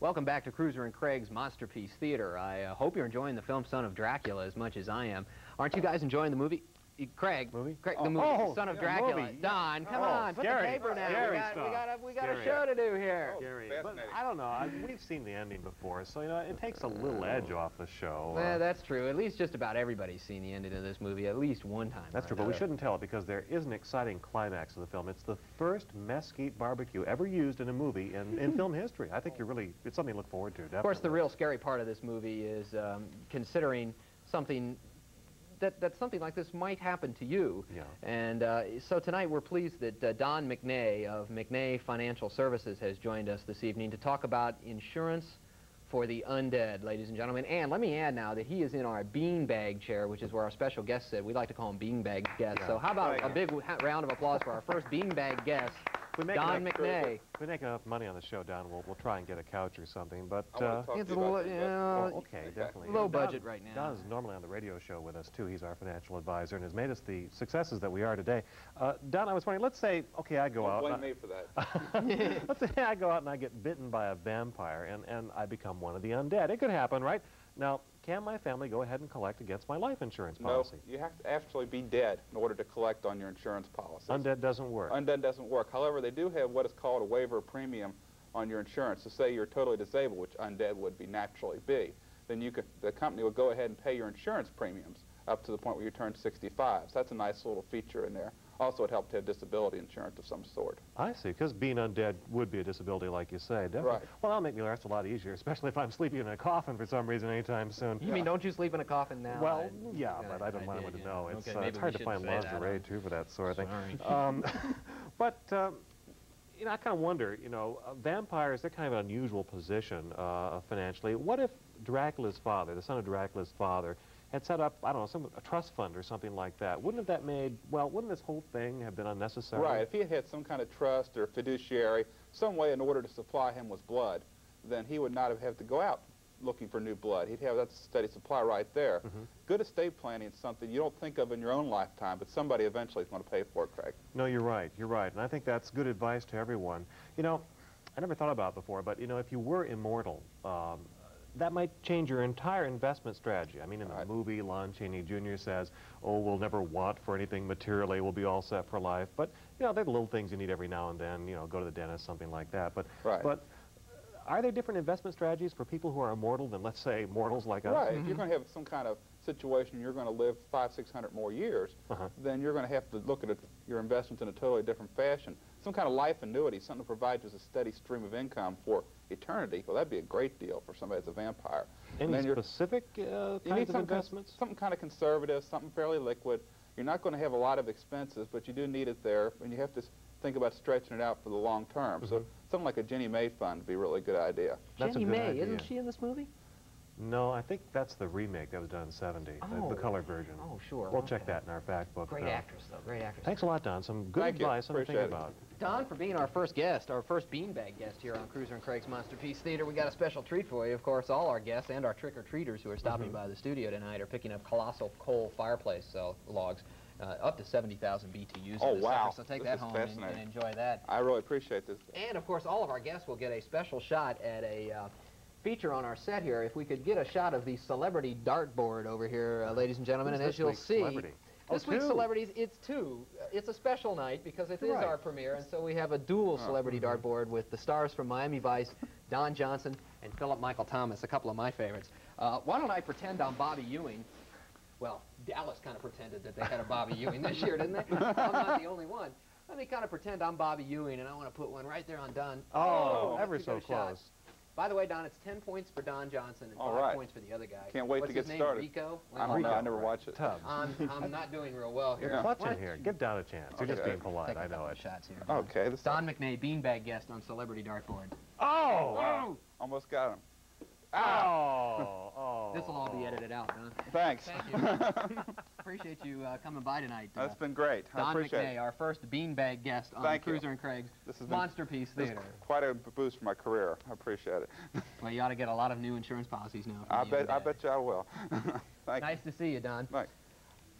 Welcome back to Cruiser and Craig's Monsterpiece Theater. I hope you're enjoying the film Son of Dracula as much as I am. Aren't you guys enjoying the movie? Craig, the movie Son of Dracula. Movie. Don, come on, put the paper down. We got a show to do here. Scary. But I don't know. We've seen the ending before, so you know it takes a little edge off the show. That's true. At least just about everybody's seen the ending of this movie at least one time. That's true, but we shouldn't tell it because there is an exciting climax of the film. It's the first mesquite barbecue ever used in a movie in film history. I think it's something to look forward to. Definitely. Of course, the real scary part of this movie is considering something that something like this might happen to you. Yeah. And so tonight we're pleased that Don McNay of McNay Financial Services has joined us this evening to talk about insurance for the undead, ladies and gentlemen. And let me add now that he is in our beanbag chair, which is where our special guest said. We like to call him beanbag guest. Yeah. So how about a big round of applause for our first beanbag guest, Don McNay. If we make enough money on the show, Don, we'll try and get a couch or something. But it's a little, okay, definitely. Low budget right now. Don is normally on the radio show with us too. He's our financial advisor and has made us the successes that we are today. Don, I was wondering. Let's say, okay, I go out. Don't blame me for that. Let's say I go out and I get bitten by a vampire and I become one of the undead. It could happen, right? Now, can my family go ahead and collect against my life insurance policy? No, you have to actually be dead in order to collect on your insurance policy. Undead doesn't work. Undead doesn't work. However, they do have what is called a waiver of premium on your insurance. To say you're totally disabled, which undead would be naturally be, then the company will go ahead and pay your insurance premiums up to the point where you turn 65. So that's a nice little feature in there. Also, it helped to have disability insurance of some sort. I see, because being undead would be a disability, like you say, definitely. Right. Well, that'll make me rest a lot easier, especially if I'm sleeping in a coffin for some reason anytime soon. You mean, don't you sleep in a coffin now? Well, yeah, but I don't want anyone to know. It's, okay, it's hard to find lingerie, too, for that sort of thing. But, you know, I kind of wonder, you know, vampires, they're kind of an unusual position financially. What if Dracula's father, the son of Dracula's father, had set up, I don't know, a trust fund or something like that? Wouldn't that wouldn't this whole thing have been unnecessary? Right. If he had had some kind of trust or fiduciary, some way in order to supply him with blood, then he would not have had to go out looking for new blood. He'd have that steady supply right there. Good estate planning is something you don't think of in your own lifetime, but somebody eventually is going to pay for it, Craig. No, you're right. You're right. And I think that's good advice to everyone. You know, I never thought about it before, but, you know, if you were immortal, that might change your entire investment strategy. I mean, in the movie, Lon Chaney Jr. says, oh, we'll never want for anything materially, we'll be all set for life. But, you know, there are little things you need every now and then, you know, go to the dentist, something like that. But, are there different investment strategies for people who are immortal than, let's say, mortals like us? Right. If you're going to have some kind of situation, you're going to live 500, 600 more years, then you're going to have to look at your investments in a totally different fashion. Some kind of life annuity, something that provides us a steady stream of income for eternity. Well, that'd be a great deal for somebody that's a vampire. Any specific kinds of investments? Something kind of conservative, something fairly liquid. You're not going to have a lot of expenses, but you do need it there, and you have to think about stretching it out for the long term. So something like a Jenny May fund would be a really good idea. Jenny May, isn't she in this movie? No, I think that's the remake that was done in '70, the color version. Oh, sure. We'll check that in our fact book. Great actress, though. Great actress. Thanks a lot, Don. Some good advice, something to think about. Don, for being our first guest, our first beanbag guest here on Cruiser and Craig's Monsterpiece Theater, we got a special treat for you. Of course, all our guests and our trick-or-treaters who are stopping by the studio tonight are picking up colossal coal fireplace logs. Up to 70,000 BTUs. Oh, wow. So take that home and enjoy that. I really appreciate this. And, of course, all of our guests will get a special shot at a feature on our set here. If we could get a shot of the celebrity dartboard over here, ladies and gentlemen, and as you'll see, this week's celebrities, it's two. It's a special night because it is our premiere, and so we have a dual celebrity dartboard with the stars from Miami Vice, Don Johnson, and Philip Michael Thomas, a couple of my favorites. Why don't I pretend I'm Bobby Ewing? Well, Dallas kind of pretended that they had a Bobby Ewing this year, didn't they? I'm not the only one. Let me kind of pretend I'm Bobby Ewing, and I want to put one right there on Don. Oh, ever so close. By the way, Don, it's 10 points for Don Johnson and 5 points for the other guy. Can't wait to get started. Rico? I don't know. I never watch it. I'm not doing real well here. Clutch in here. Give Don a chance. You're just being polite. I know it. Shots here. Okay. Don McNay, beanbag guest on Celebrity Dartboard. Oh! Wow. Almost got him. Oh! This will all be edited out, Don. Thanks. Thank you. Appreciate you coming by tonight. That's been great. Don appreciate McNay, our first beanbag guest on Cruiser and Craig's Monsterpiece Theater. Quite a boost for my career. I appreciate it. Well, you ought to get a lot of new insurance policies now. I bet you I will. Nice to see you, Don. Thanks.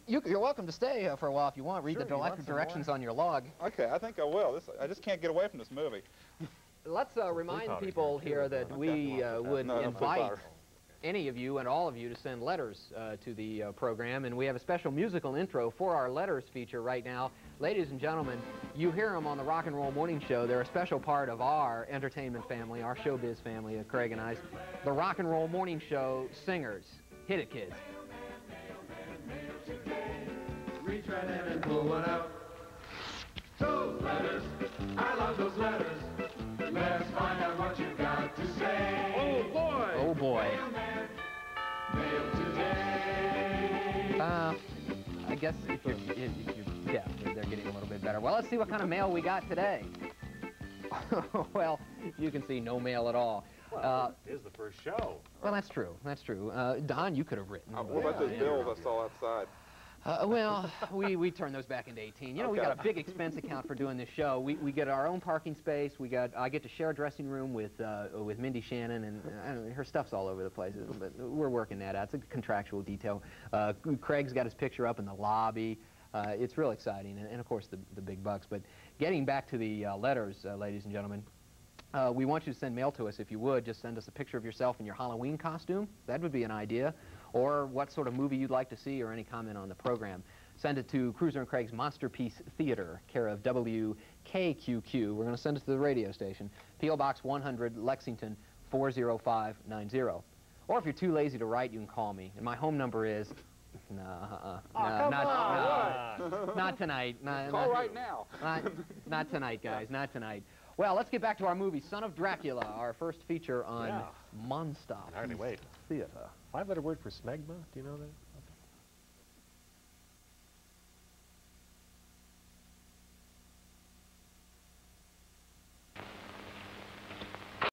You're welcome to stay for a while if you want. Read the directions on your log. Okay, I think I will. I just can't get away from this movie. let's remind people here that we would invite any of you and all of you to send letters to the program, and we have a special musical intro for our letters feature right now. Ladies and gentlemen, you hear them on the Rock and Roll Morning Show. They're a special part of our entertainment family, our showbiz family, Craig and I's. The Rock and Roll Morning Show singers. Hit it, kids. Reach right in and pull one out. Those letters, I love those letters. Let's find out what you've got to say. Oh, boy! Oh, boy. Mail today. I guess if you're deaf, they're getting a little bit better. Well, let's see what kind of mail we got today. Well, you can see no mail at all. Well, it is the first show. Well, that's true. That's true. Don, you could have written. What about those bills I saw outside? Well, we turn those back into 18. You know, we got a big expense account for doing this show. We get our own parking space. I get to share a dressing room with Mindy Shannon, and I don't know, her stuff's all over the place. But we're working that out. It's a contractual detail. Craig's got his picture up in the lobby. It's real exciting, and of course the big bucks. But getting back to the letters, ladies and gentlemen, we want you to send mail to us if you would. Just send us a picture of yourself in your Halloween costume. That would be an idea. Or what sort of movie you'd like to see, or any comment on the program. Send it to Cruiser and Craig's Monsterpiece Theater, care of WKQQ. We're going to send it to the radio station. P.O. Box 100, Lexington 40590. Or if you're too lazy to write, you can call me. And my home number is... not tonight. Call right now. Not tonight, guys. Not tonight. Well, let's get back to our movie, Son of Dracula, our first feature on Monstop Hardly wait. Theater. 5-letter word for smegma? Do you know that?